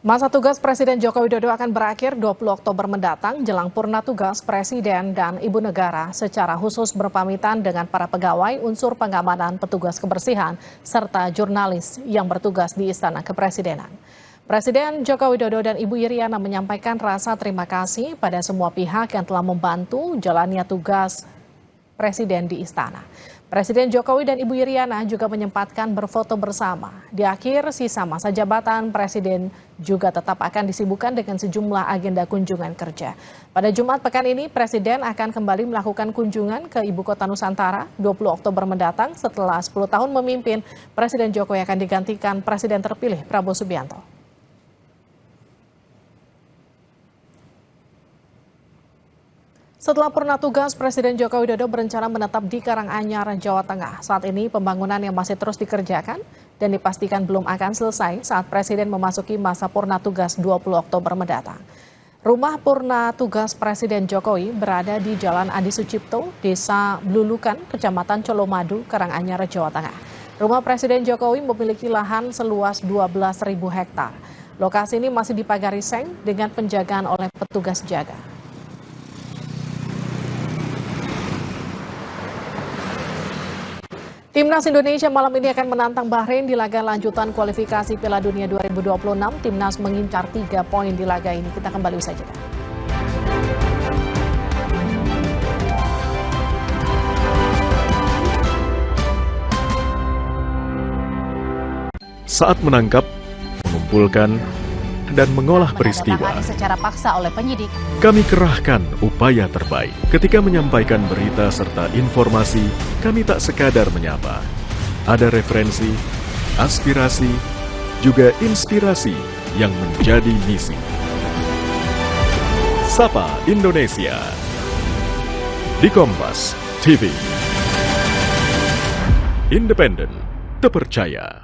Masa tugas Presiden Joko Widodo akan berakhir 20 Oktober mendatang jelang purna tugas Presiden dan Ibu Negara secara khusus berpamitan dengan para pegawai unsur pengamanan petugas kebersihan serta jurnalis yang bertugas di Istana Kepresidenan. Presiden Joko Widodo dan Ibu Iriana menyampaikan rasa terima kasih pada semua pihak yang telah membantu jalannya tugas Presiden di Istana. Presiden Jokowi dan Ibu Iriana juga menyempatkan berfoto bersama. Di akhir sisa masa jabatan, Presiden juga tetap akan disibukkan dengan sejumlah agenda kunjungan kerja. Pada Jumat pekan ini, Presiden akan kembali melakukan kunjungan ke Ibu Kota Nusantara 20 Oktober mendatang setelah 10 tahun memimpin. Presiden Jokowi akan digantikan Presiden terpilih Prabowo Subianto. Setelah purna tugas, Presiden Joko Widodo berencana menetap di Karanganyar, Jawa Tengah. Saat ini pembangunan yang masih terus dikerjakan dan dipastikan belum akan selesai saat Presiden memasuki masa purna tugas 20 Oktober mendatang. Rumah purna tugas Presiden Jokowi berada di Jalan Adi Sucipto, Desa Blulukan, Kecamatan Colomadu, Karanganyar, Jawa Tengah. Rumah Presiden Jokowi memiliki lahan seluas 12.000 hektar. Lokasi ini masih dipagari seng dengan penjagaan oleh petugas jaga. Timnas Indonesia malam ini akan menantang Bahrain di laga lanjutan kualifikasi Piala Dunia 2026. Timnas mengincar 3 poin di laga ini. Kita kembali usai jeda. Saat menangkap, mengumpulkan, dan mengolah peristiwa, secara paksa oleh penyidik. Kami kerahkan upaya terbaik. Ketika menyampaikan berita serta informasi, kami tak sekadar menyapa. Ada referensi, aspirasi, juga inspirasi yang menjadi misi. Sapa Indonesia di Kompas TV. Independen, terpercaya.